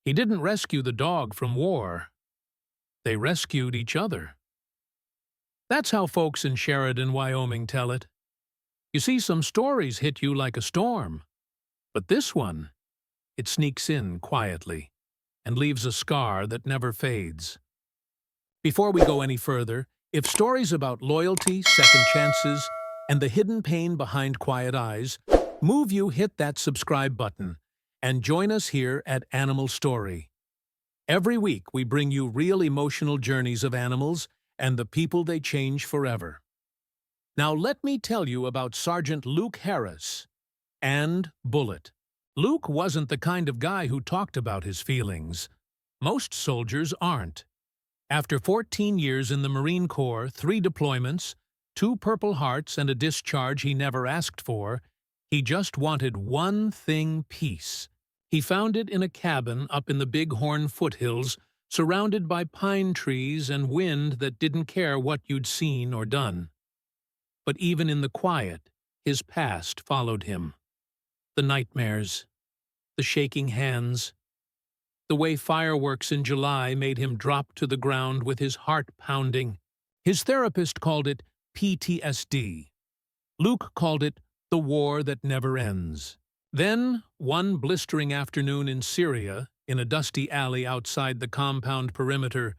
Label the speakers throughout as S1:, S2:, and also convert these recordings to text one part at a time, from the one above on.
S1: He didn't rescue the dog from war. They rescued each other. That's how folks in Sheridan, Wyoming tell it. You see, some stories hit you like a storm. But this one, it sneaks in quietly and leaves a scar that never fades. Before we go any further, if stories about loyalty, second chances, and the hidden pain behind quiet eyes move you, hit that subscribe button and join us here at Animal Story. Every week we bring you real emotional journeys of animals and the people they change forever. Now let me tell you about Sergeant Luke Harris and Bullet. Luke wasn't the kind of guy who talked about his feelings. Most soldiers aren't. After 14 years in the Marine Corps, 3 deployments, 2 Purple Hearts, and a discharge he never asked for, he just wanted one thing: peace. He found it in a cabin up in the Bighorn foothills, surrounded by pine trees and wind that didn't care what you'd seen or done. But even in the quiet, his past followed him. The nightmares, the shaking hands, the way fireworks in July made him drop to the ground with his heart pounding. His therapist called it PTSD. Luke called it the war that never ends. Then, one blistering afternoon in Syria, in a dusty alley outside the compound perimeter,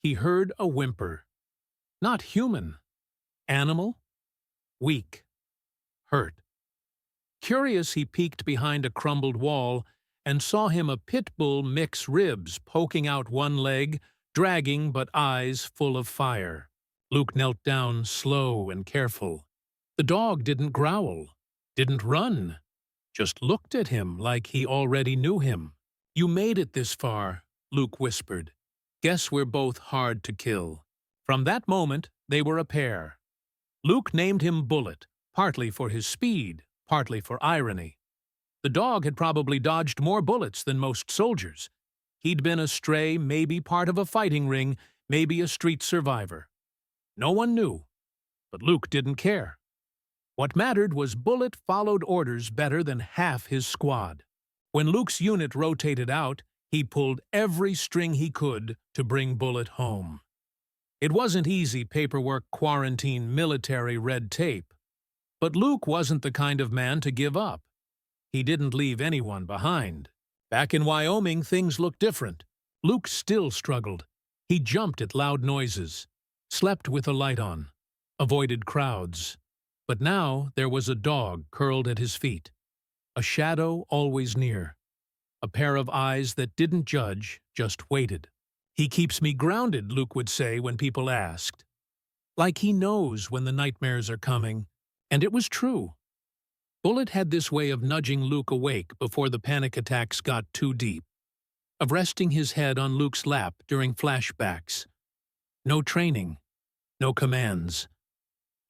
S1: he heard a whimper. Not human. Animal. Weak. Hurt. Curious, he peeked behind a crumbled wall and saw him a Pitbull mix ribs poking out one leg, dragging but eyes full of fire. Luke knelt down, slow and careful. The dog didn't growl, didn't run, just looked at him like he already knew him. "You made it this far," Luke whispered. "Guess we're both hard to kill." From that moment, they were a pair. Luke named him Bullet, partly for his speed, partly for irony. The dog had probably dodged more bullets than most soldiers. He'd been a stray, maybe part of a fighting ring, maybe a street survivor. No one knew, but Luke didn't care. What mattered was Bullet followed orders better than half his squad. When Luke's unit rotated out, he pulled every string he could to bring Bullet home. It wasn't easy paperwork, quarantine, military red tape. But Luke wasn't the kind of man to give up. He didn't leave anyone behind. Back in Wyoming, things looked different. Luke still struggled. He jumped at loud noises, slept with a light on, avoided crowds. But now there was a dog curled at his feet, a shadow always near, a pair of eyes that didn't judge, just waited. "He keeps me grounded," Luke would say when people asked. Like he knows when the nightmares are coming. And it was true. Bullet had this way of nudging Luke awake before the panic attacks got too deep, of resting his head on Luke's lap during flashbacks. No training, no commands,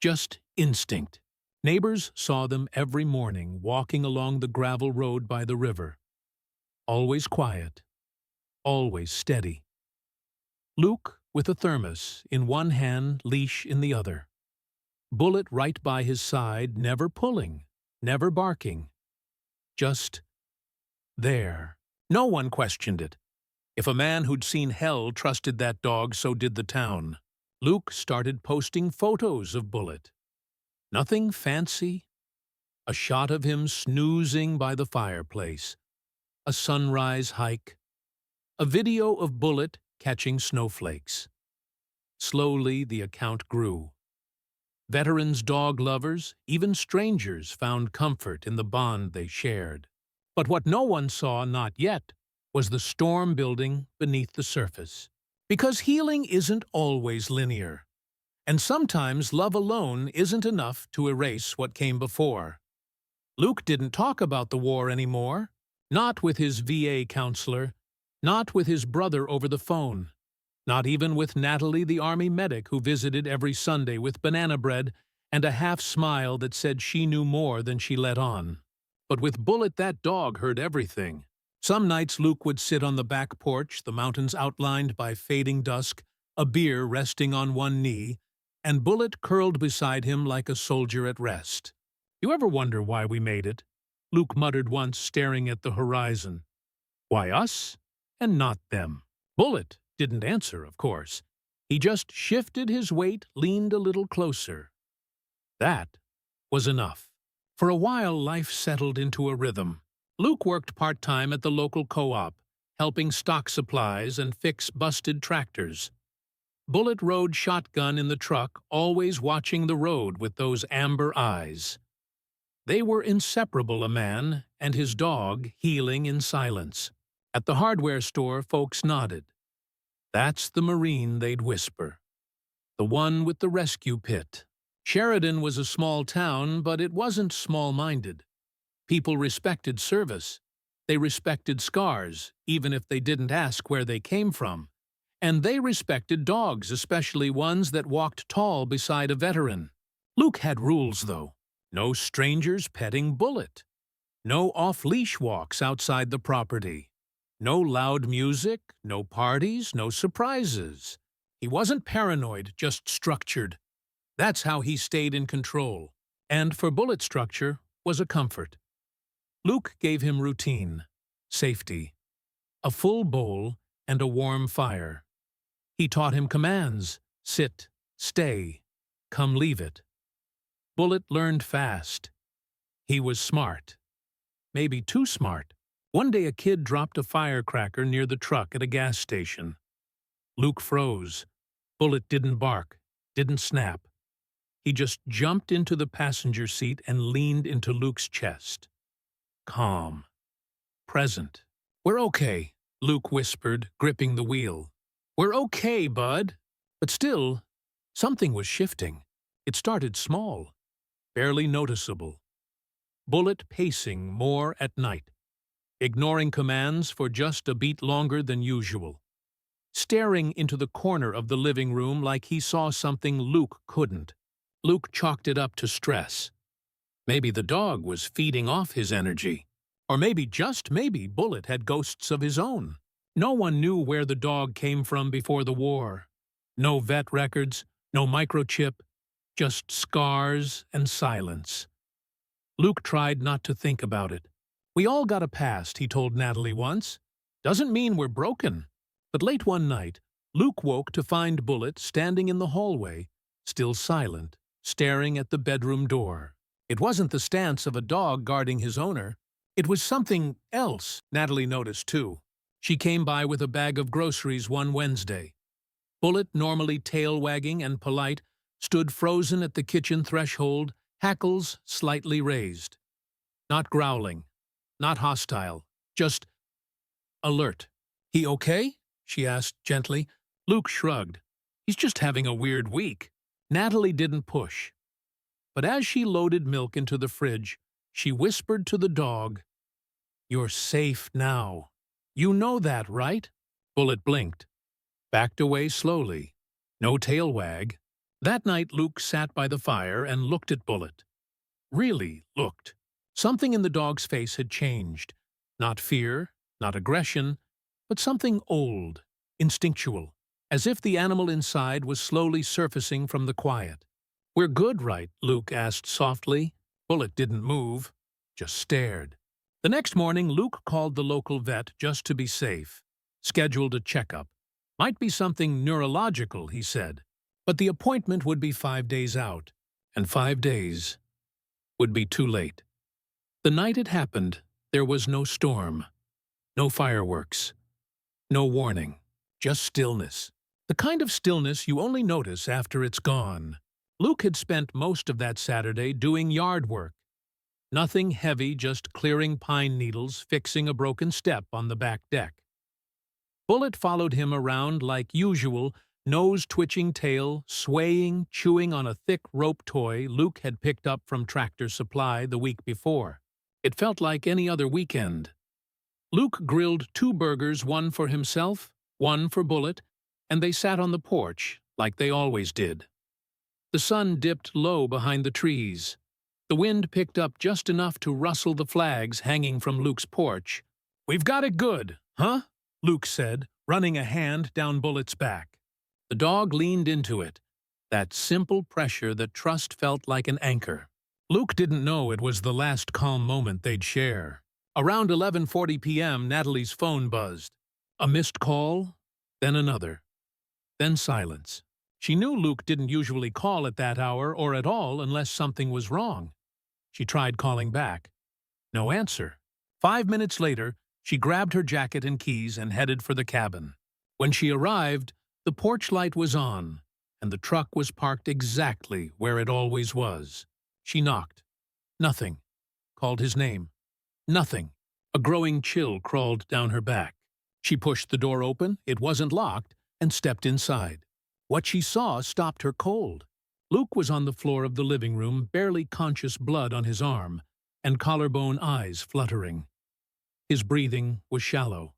S1: just instinct. Neighbors saw them every morning walking along the gravel road by the river. Always quiet, always steady. Luke with a thermos in one hand, leash in the other. Bullet right by his side, never pulling, never barking. Just there. No one questioned it. If a man who'd seen hell trusted that dog, so did the town. Luke started posting photos of Bullet. Nothing fancy. A shot of him snoozing by the fireplace. A sunrise hike. A video of Bullet catching snowflakes. Slowly the account grew. Veterans, dog lovers, even strangers found comfort in the bond they shared. But what no one saw, not yet, was the storm building beneath the surface. Because healing isn't always linear. And sometimes love alone isn't enough to erase what came before. Luke didn't talk about the war anymore. Not with his VA counselor. Not with his brother over the phone. Not even with Natalie, the Army medic who visited every Sunday with banana bread and a half-smile that said she knew more than she let on. But with Bullet, that dog heard everything. Some nights Luke would sit on the back porch, the mountains outlined by fading dusk, a beer resting on one knee, and Bullet curled beside him like a soldier at rest. "You ever wonder why we made it?" Luke muttered once, staring at the horizon. "Why us? and not them. Bullet didn't answer, of course. He just shifted his weight, leaned a little closer. That was enough. For a while, life settled into a rhythm. Luke worked part-time at the local co-op, helping stock supplies and fix busted tractors. Bullet rode shotgun in the truck, always watching the road with those amber eyes. They were inseparable, a man and his dog healing in silence. At the hardware store, folks nodded. That's the Marine, they'd whisper. The one with the rescue pit. Sheridan was a small town, but it wasn't small-minded. People respected service. They respected scars, even if they didn't ask where they came from. And they respected dogs, especially ones that walked tall beside a veteran. Luke had rules, though. No strangers petting Bullet. No off-leash walks outside the property. No loud music, no parties, no surprises. He wasn't paranoid, just structured. That's how he stayed in control. And for Bullet, structure was a comfort. Luke gave him routine, safety, a full bowl, and a warm fire. He taught him commands: sit, stay, come leave it. Bullet learned fast. He was smart. Maybe too smart. One day a kid dropped a firecracker near the truck at a gas station. Luke froze. Bullet didn't bark, didn't snap. He just jumped into the passenger seat and leaned into Luke's chest. Calm. Present. "We're okay," Luke whispered, gripping the wheel. "We're okay, bud." But still, something was shifting. It started small, barely noticeable. Bullet pacing more at night, ignoring commands for just a beat longer than usual, staring into the corner of the living room like he saw something Luke couldn't. Luke chalked it up to stress. Maybe the dog was feeding off his energy. Or maybe, just maybe, Bullet had ghosts of his own. No one knew where the dog came from before the war. No vet records, no microchip, just scars and silence. Luke tried not to think about it. "We all got a past," he told Natalie once. "Doesn't mean we're broken." But late one night, Luke woke to find Bullet standing in the hallway, still silent, staring at the bedroom door. It wasn't the stance of a dog guarding his owner. It was something else, Natalie noticed too. She came by with a bag of groceries one Wednesday. Bullet, normally tail-wagging and polite, stood frozen at the kitchen threshold, hackles slightly raised. Not growling, not hostile, just alert. "He okay?" she asked gently. Luke shrugged. "He's just having a weird week." Natalie didn't push. But as she loaded milk into the fridge, she whispered to the dog, "You're safe now. You know that, right?" Bullet blinked, backed away slowly. No tail wag. That night Luke sat by the fire and looked at Bullet. Really looked. Something in the dog's face had changed. Not fear, not aggression, but something old, instinctual, as if the animal inside was slowly surfacing from the quiet. "We're good, right?" Luke asked softly. Bullet didn't move, just stared. The next morning, Luke called the local vet just to be safe. Scheduled a checkup. Might be something neurological, he said. But the appointment would be 5 days out, and 5 days would be too late. The night it happened, there was no storm, no fireworks, no warning, just stillness. The kind of stillness you only notice after it's gone. Luke had spent most of that Saturday doing yard work. Nothing heavy, just clearing pine needles, fixing a broken step on the back deck. Bullet followed him around like usual, nose-twitching tail, swaying, chewing on a thick rope toy Luke had picked up from Tractor Supply the week before. It felt like any other weekend. Luke grilled 2 burgers, one for himself, one for Bullet, and they sat on the porch like they always did. The sun dipped low behind the trees. The wind picked up just enough to rustle the flags hanging from Luke's porch. "We've got it good, huh?" Luke said, running a hand down Bullet's back. The dog leaned into it, that simple pressure that trust felt like an anchor. Luke didn't know it was the last calm moment they'd share. Around 11:40 p.m., Natalie's phone buzzed. A missed call, then another, then silence. She knew Luke didn't usually call at that hour or at all unless something was wrong. She tried calling back. No answer. 5 minutes later, she grabbed her jacket and keys and headed for the cabin. When she arrived, the porch light was on, and the truck was parked exactly where it always was. She knocked. Nothing. Called his name. Nothing. A growing chill crawled down her back. She pushed the door open, it wasn't locked, and stepped inside. What she saw stopped her cold. Luke was on the floor of the living room, barely conscious, blood on his arm, and collarbone eyes fluttering. His breathing was shallow.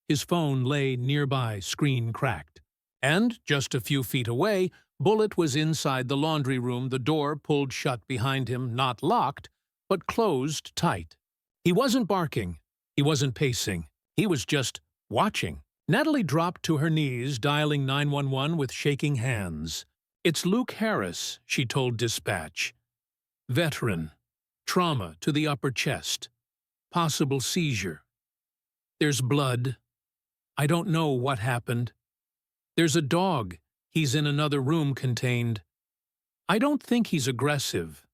S1: His phone lay nearby, screen cracked. And, just a few feet away, Bullet was inside the laundry room, the door pulled shut behind him, not locked, but closed tight. He wasn't barking. He wasn't pacing. He was just watching. Natalie dropped to her knees, dialing 911 with shaking hands. "It's Luke Harris," she told dispatch. "Veteran. Trauma to the upper chest. Possible seizure. There's blood. I don't know what happened. There's a dog. He's in another room contained. I don't think he's aggressive,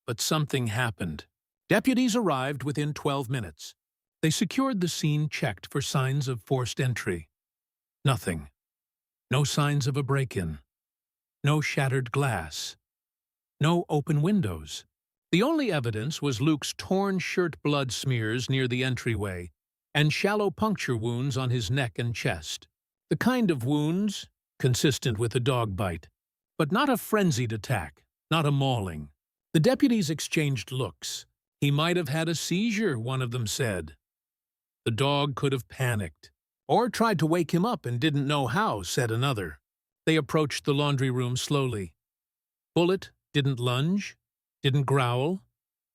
S1: but something happened." Deputies arrived within 12 minutes. They secured the scene, checked for signs of forced entry. Nothing. No signs of a break-in. No shattered glass. No open windows. The only evidence was Luke's torn shirt blood smears near the entryway and shallow puncture wounds on his neck and chest. The kind of wounds consistent with a dog bite, but not a frenzied attack, not a mauling. The deputies exchanged looks. "He might have had a seizure," one of them said. "The dog could have panicked, or tried to wake him up and didn't know how," said another. They approached the laundry room slowly. Bullet didn't lunge, didn't growl,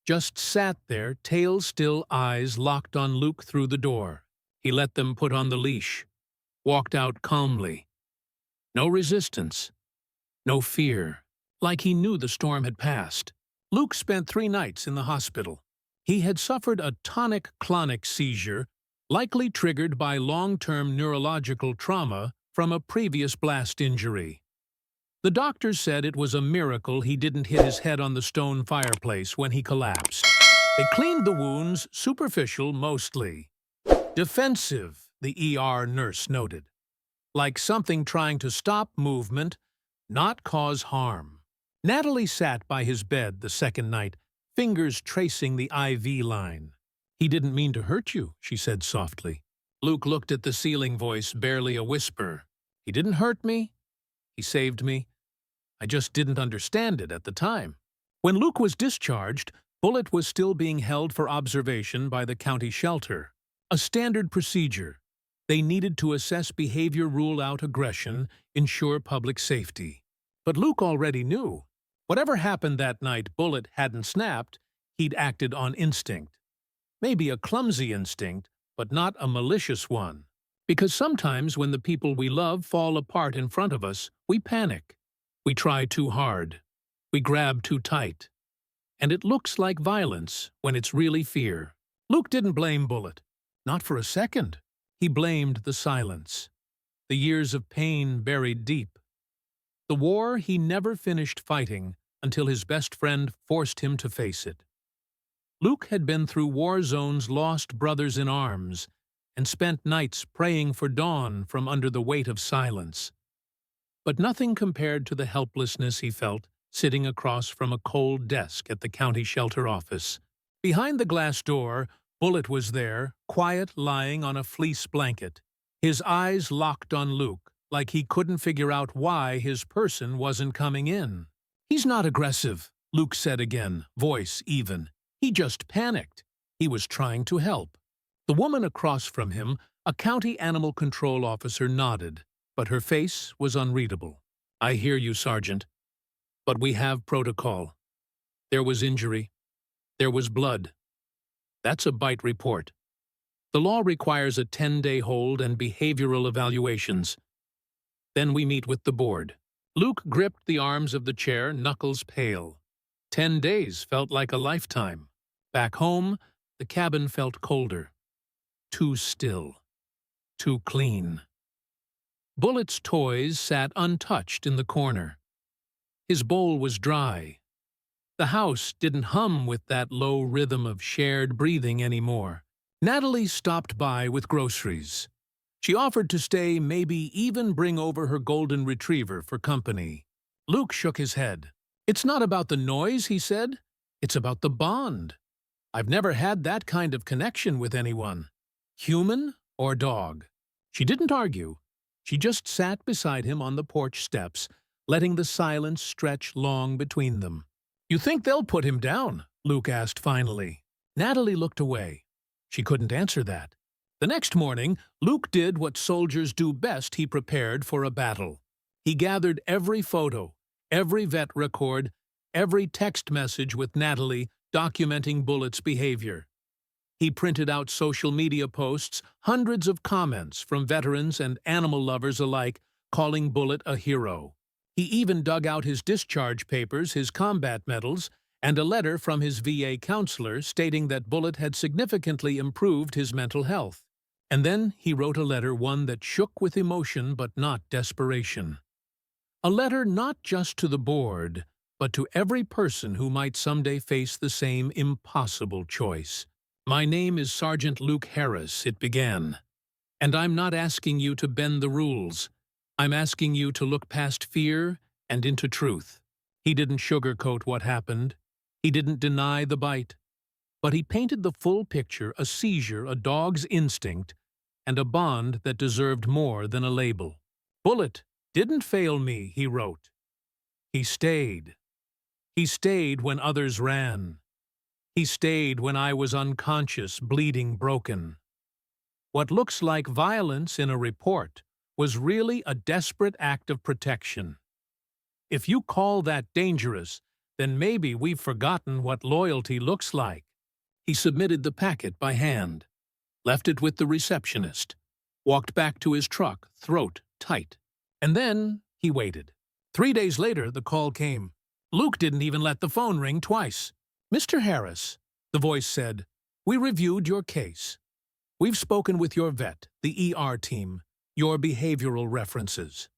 S1: just sat there, tail still, eyes locked on Luke through the door. He let them put on the leash, walked out calmly. No resistance, no fear, like he knew the storm had passed. Luke spent 3 nights in the hospital. He had suffered a tonic-clonic seizure, likely triggered by long-term neurological trauma from a previous blast injury. The doctors said it was a miracle he didn't hit his head on the stone fireplace when he collapsed. They cleaned the wounds, superficial mostly. "Defensive," the ER nurse noted. Like something trying to stop movement, not cause harm. Natalie sat by his bed the second night, fingers tracing the IV line. "He didn't mean to hurt you," she said softly. Luke looked at the ceiling, voice barely a whisper. "He didn't hurt me. He saved me. I just didn't understand it at the time." When Luke was discharged, Bullet was still being held for observation by the county shelter. A standard procedure. They needed to assess behavior, rule out aggression, ensure public safety. But Luke already knew. Whatever happened that night, Bullet hadn't snapped. He'd acted on instinct. Maybe a clumsy instinct, but not a malicious one. Because sometimes when the people we love fall apart in front of us, we panic. We try too hard. We grab too tight. And it looks like violence when it's really fear. Luke didn't blame Bullet. Not for a second. He blamed the silence. The years of pain buried deep. The war he never finished fighting until his best friend forced him to face it. Luke had been through war zones, lost brothers in arms, and spent nights praying for dawn from under the weight of silence. But nothing compared to the helplessness he felt sitting across from a cold desk at the county shelter office. Behind the glass door, Bullet was there, quiet, lying on a fleece blanket, his eyes locked on Luke, like he couldn't figure out why his person wasn't coming in. "He's not aggressive," Luke said again, voice even. "He just panicked. He was trying to help." The woman across from him, a county animal control officer, nodded, but her face was unreadable. "I hear you, Sergeant. But we have protocol. There was injury. There was blood. That's a bite report. The law requires a 10-day hold and behavioral evaluations. Then we meet with the board." Luke gripped the arms of the chair, knuckles pale. 10 days felt like a lifetime. Back home, the cabin felt colder. Too still. too clean. Bullet's toys sat untouched in the corner. His bowl was dry. The house didn't hum with that low rhythm of shared breathing anymore. Natalie stopped by with groceries. She offered to stay, maybe even bring over her golden retriever for company. Luke shook his head. "It's not about the noise," he said. "It's about the bond. I've never had that kind of connection with anyone, human or dog." She didn't argue. She just sat beside him on the porch steps, letting the silence stretch long between them. "You think they'll put him down?" Luke asked finally. Natalie looked away. She couldn't answer that. The next morning, Luke did what soldiers do best. He prepared for a battle. He gathered every photo, every vet record, every text message with Natalie documenting Bullet's behavior. He printed out social media posts, hundreds of comments from veterans and animal lovers alike calling Bullet a hero. He even dug out his discharge papers, his combat medals, and a letter from his VA counselor stating that Bullet had significantly improved his mental health. And then he wrote a letter, one that shook with emotion but not desperation. A letter not just to the board, but to every person who might someday face the same impossible choice. "My name is Sergeant Luke Harris," it began, "and I'm not asking you to bend the rules. I'm asking you to look past fear and into truth." He didn't sugarcoat what happened. He didn't deny the bite. But he painted the full picture: a seizure, a dog's instinct, and a bond that deserved more than a label. "Bullet didn't fail me," he wrote. "He stayed. He stayed when others ran. He stayed when I was unconscious, bleeding, broken. What looks like violence in a report was really a desperate act of protection. If you call that dangerous, then maybe we've forgotten what loyalty looks like." He submitted the packet by hand, left it with the receptionist, walked back to his truck, throat tight. And then he waited. 3 days later, the call came. Luke didn't even let the phone ring twice. "Mr. Harris," the voice said, "we reviewed your case. We've spoken with your vet, the ER team, your behavioral references."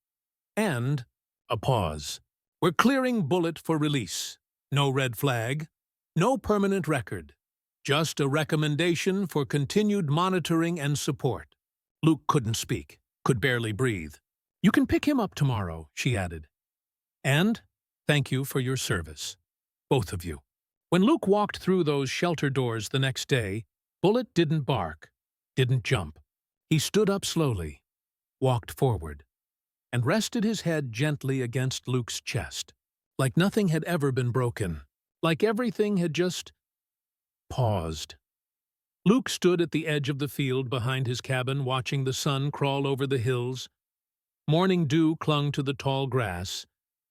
S1: And a pause. "We're clearing Bullet for release. No red flag, no permanent record. Just a recommendation for continued monitoring and support." Luke couldn't speak, could barely breathe. "You can pick him up tomorrow," she added. "And thank you for your service, both of you." When Luke walked through those shelter doors the next day, Bullet didn't bark, didn't jump. He stood up slowly, walked forward, and rested his head gently against Luke's chest, like nothing had ever been broken, like everything had just paused. Luke stood at the edge of the field behind his cabin, watching the sun crawl over the hills. Morning dew clung to the tall grass,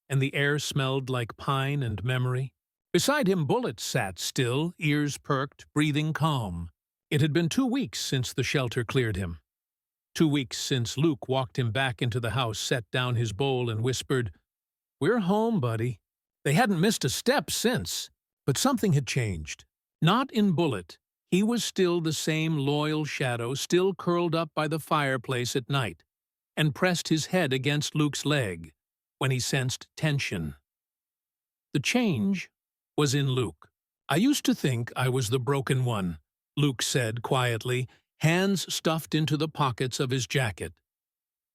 S1: and the air smelled like pine and memory. Beside him, Bullet sat still, ears perked, breathing calm. It had been 2 weeks since the shelter cleared him. 2 weeks since Luke walked him back into the house, set down his bowl, and whispered, "We're home, buddy." They hadn't missed a step since, but something had changed. Not in Bullet. He was still the same loyal shadow, still curled up by the fireplace at night, and pressed his head against Luke's leg when he sensed tension. The change was in Luke. "I used to think I was the broken one," Luke said quietly, hands stuffed into the pockets of his jacket.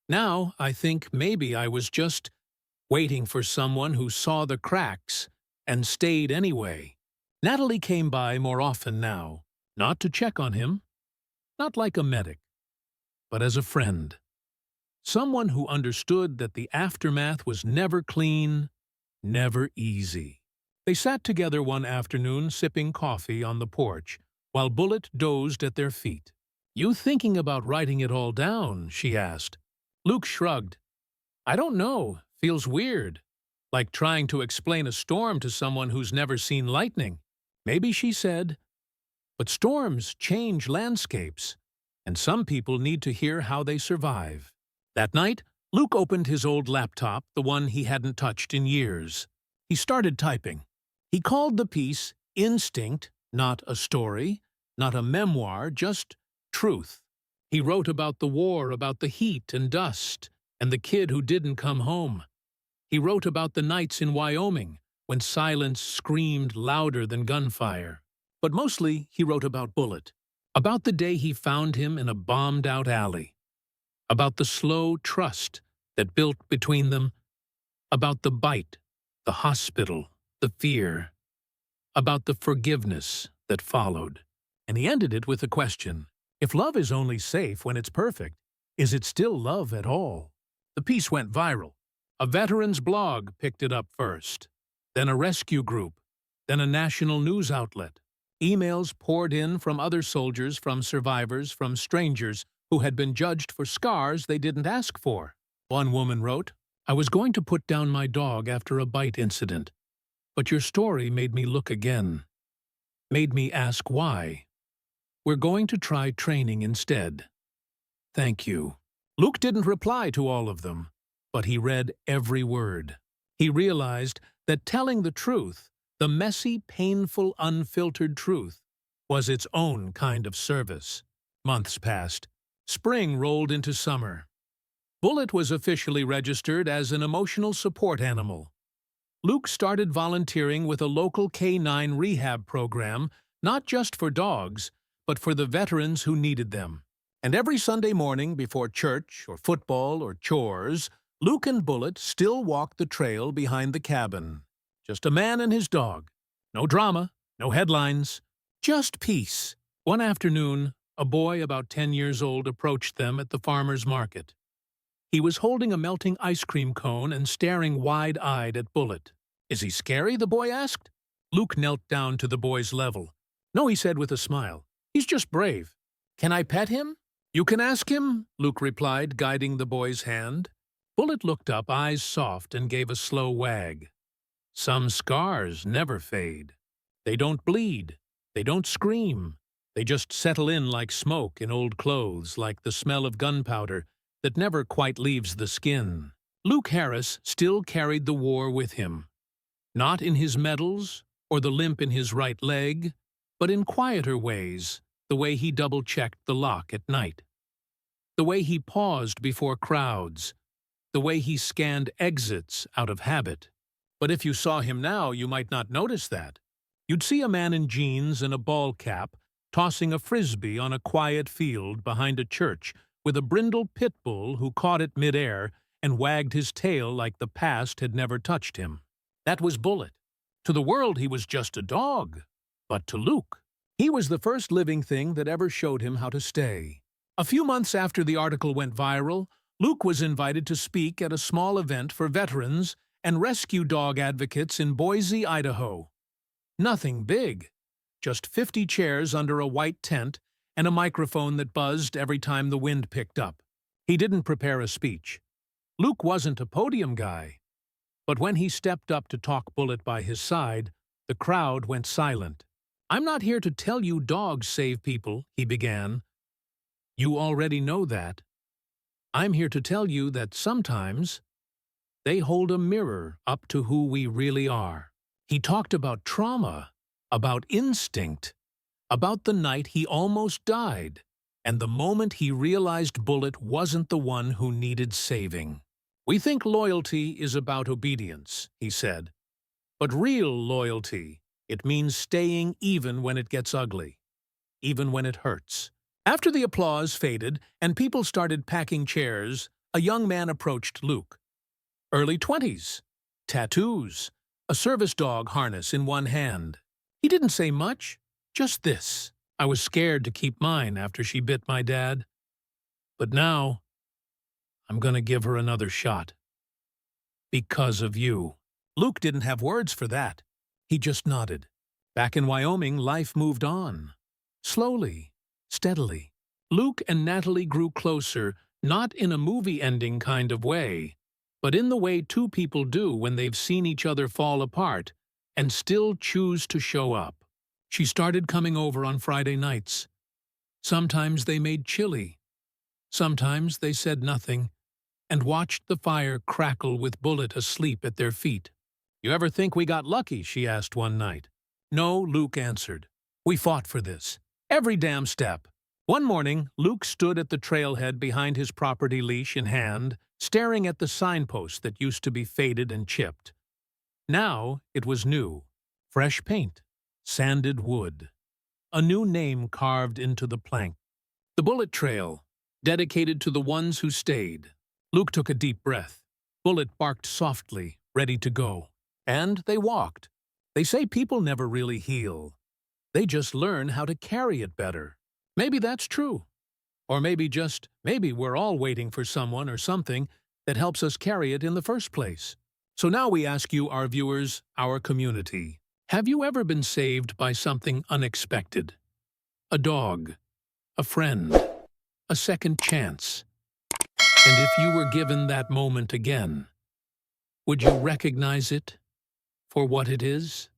S1: "Now I think maybe I was just waiting for someone who saw the cracks and stayed anyway." Natalie came by more often now, not to check on him, not like a medic, but as a friend. Someone who understood that the aftermath was never clean, never easy. They sat together one afternoon, sipping coffee on the porch, while Bullet dozed at their feet. "You thinking about writing it all down?" she asked. Luke shrugged. "I don't know. Feels weird. Like trying to explain a storm to someone who's never seen lightning." "Maybe," she said, "but storms change landscapes, and some people need to hear how they survive." That night, Luke opened his old laptop, the one he hadn't touched in years. He started typing. He called the piece Instinct, not a story, not a memoir, just truth. He wrote about the war, about the heat and dust, and the kid who didn't come home. He wrote about the nights in Wyoming, when silence screamed louder than gunfire. But mostly, he wrote about Bullet, about the day he found him in a bombed-out alley, about the slow trust that built between them, about the bite, the hospital, the fear, about the forgiveness that followed. And he ended it with a question. If love is only safe when it's perfect, is it still love at all? The piece went viral. A veteran's blog picked it up first, then a rescue group, then a national news outlet. Emails poured in from other soldiers, from survivors, from strangers who had been judged for scars they didn't ask for. One woman wrote, "I was going to put down my dog after a bite incident, but your story made me look again, made me ask why. We're going to try training instead. Thank you." Luke didn't reply to all of them, but he read every word. He realized that telling the truth, the messy, painful, unfiltered truth, was its own kind of service. Months passed. Spring rolled into summer. Bullet was officially registered as an emotional support animal. Luke started volunteering with a local K-9 rehab program, not just for dogs, but for the veterans who needed them. And every Sunday morning before church or football or chores, Luke and Bullet still walked the trail behind the cabin. Just a man and his dog. No drama, no headlines, just peace. One afternoon, a boy about 10 years old approached them at the farmer's market. He was holding a melting ice cream cone and staring wide-eyed at Bullet. "Is he scary?" the boy asked. Luke knelt down to the boy's level. "No," he said with a smile. "He's just brave. Can I pet him?" "You can ask him," Luke replied, guiding the boy's hand. Bullet looked up, eyes soft, and gave a slow wag. Some scars never fade. They don't bleed. They don't scream. They just settle in like smoke in old clothes, like the smell of gunpowder that never quite leaves the skin. Luke Harris still carried the war with him. Not in his medals or the limp in his right leg, but in quieter ways, the way he double-checked the lock at night, the way he paused before crowds, the way he scanned exits out of habit. But if you saw him now, you might not notice that. You'd see a man in jeans and a ball cap tossing a frisbee on a quiet field behind a church with a brindle Pitbull who caught it midair and wagged his tail like the past had never touched him. That was Bullet. To the world, he was just a dog. But to Luke, he was the first living thing that ever showed him how to stay. A few months after the article went viral, Luke was invited to speak at a small event for veterans and rescue dog advocates in Boise, Idaho. Nothing big, just 50 chairs under a white tent and a microphone that buzzed every time the wind picked up. He didn't prepare a speech. Luke wasn't a podium guy. But when he stepped up to talk Bullet by his side, the crowd went silent. "I'm not here to tell you dogs save people," he began. "You already know that. I'm here to tell you that sometimes they hold a mirror up to who we really are." He talked about trauma, about instinct, about the night he almost died, and the moment he realized Bullet wasn't the one who needed saving. "We think loyalty is about obedience," he said. "But real loyalty, it means staying even when it gets ugly, even when it hurts." After the applause faded and people started packing chairs, a young man approached Luke. Early 20s, tattoos, a service dog harness in one hand. He didn't say much, just this: "I was scared to keep mine after she bit my dad. But now, I'm gonna give her another shot. Because of you." Luke didn't have words for that. He just nodded. Back in Wyoming, life moved on. Slowly, steadily. Luke and Natalie grew closer, not in a movie-ending kind of way, but in the way two people do when they've seen each other fall apart and still choose to show up. She started coming over on Friday nights. Sometimes they made chili. Sometimes they said nothing and watched the fire crackle with Bullet asleep at their feet. "You ever think we got lucky?" she asked one night. "No," Luke answered. "We fought for this. Every damn step. One morning, Luke stood at the trailhead behind his property leash in hand, staring at the signpost that used to be faded and chipped. Now it was new. Fresh paint. Sanded wood. A new name carved into the plank. The Bullet Trail, dedicated to the ones who stayed. Luke took a deep breath. Bullet barked softly, ready to go. And they walked. They say people never really heal. They just learn how to carry it better. Maybe that's true. Or maybe we're all waiting for someone or something that helps us carry it in the first place. So now we ask you, our viewers, our community, have you ever been saved by something unexpected? A dog, a friend, a second chance. And if you were given that moment again, would you recognize it for what it is?